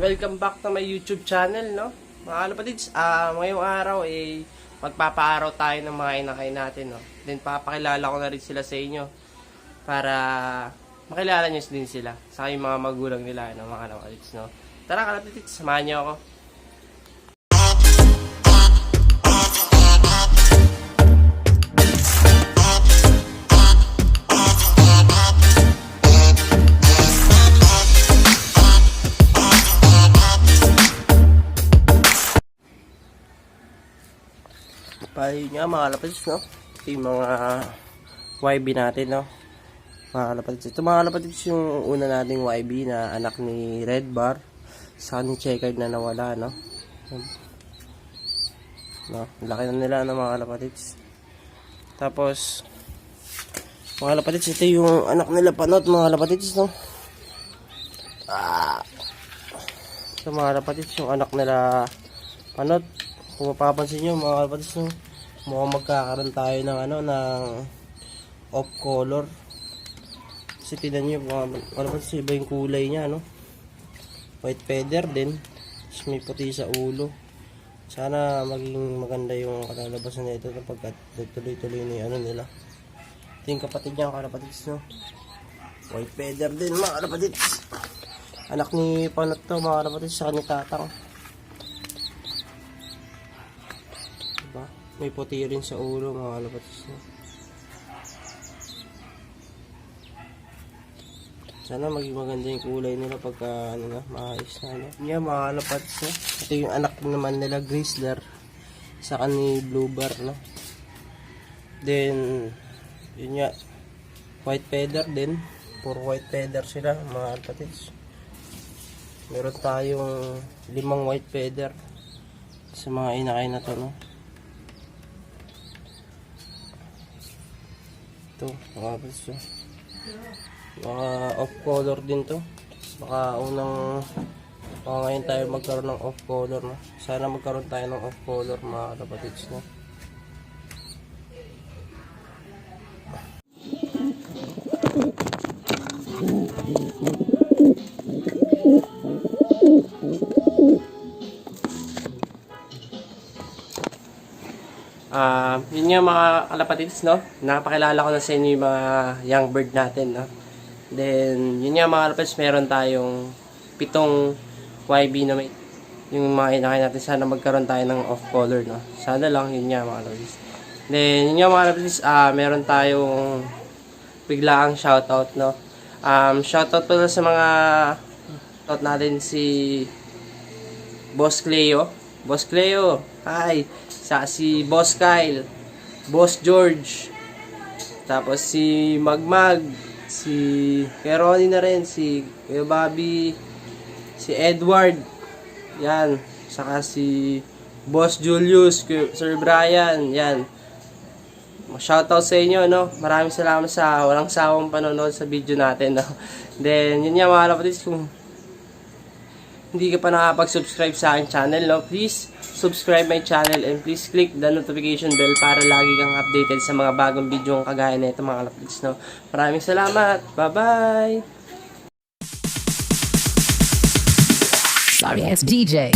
Welcome back to my YouTube channel, no? Mga kalapatids, ngayong araw magpapaaraw tayo ng mga inakay natin, no? Then papakilala ko na rin sila sa inyo para makilala nyo din sila sa yung mga magulang nila, no? Mga kalapatids, no? Tara kalapatids, samahan nyo ako. Payo nga mga kalapatids, no? Ito yung mga YB natin, no? Mga kalapatids. Ito mga kalapatids yung una nating YB na anak ni Red Bar. Sa ni checkered na nawala, no? No? Laki na nila, no, mga kalapatids. Tapos mga kalapatids, ito yung anak nila Panot, mga kalapatids, no? Ito mga kalapatids, yung anak nila Panot. Kung mapapansin nyo mga kalapatids, no? Mukhang magkakaroon tayo ng ng off color. Kasi tignan nyo mga kalapatids, iba yung kulay nya, no? White feather din. Tapos may puti sa ulo. Sana maging maganda yung kalalabasan na ito kapag tuloy-tuloy na yung nila. Ito yung kapatid niya kalapatids, no? White feather din mga kalapatids. Anak ni Panot to mga kalapatids, sa ni Tatang. May puti rin sa ulo mga kalapatids, no? Sana maging maganda yung kulay nila pagka maayos na, no? Yeah, mga kalapatids, no? Ito yung anak naman nila Grizzler saka ni Bluebar, no? Then yun nga, white feather din. Puro white feather sila mga kalapatids. Meron tayong 5 white feather sa mga inakay na to, no? Ito, mga kalapatids, mga off color din to. Baka ngayon tayo magkaroon ng off color, no? Sana magkaroon tayo ng off color mga kalapatids, no? Yun nga mga kalapatids, no? Napakilala ko na sa inyo yung mga young bird natin, no? Then, yun nga mga kalapatids, meron tayong 7 YB na may yung mga inakay natin. Sana magkaroon tayo ng off color, no? Sana lang, yun nga mga kalapatids. Then, yun nga mga kalapatids, meron tayong biglaang shoutout, no? Shoutout pala sa mga shoutout natin si Boss Cleo. Boss Cleo, hi! Si Boss Kyle, Boss George, tapos si Magmag, si Ronnie na rin, si Kuya Bobby, si Edward, yan, saka si Boss Julius, Sir Brian, yan. Shoutout sa inyo, no? Maraming salamat sa walang sawang panonood sa video natin, no? Then, yun nga mga kalapatids, kung hindi ka pa nakapag-subscribe sa aking channel, no? Please subscribe my channel and please click the notification bell para lagi kang updated sa mga bagong video kagaya na ito mga kalapatids, no? Maraming salamat. Bye-bye! Sorry, it's DJ.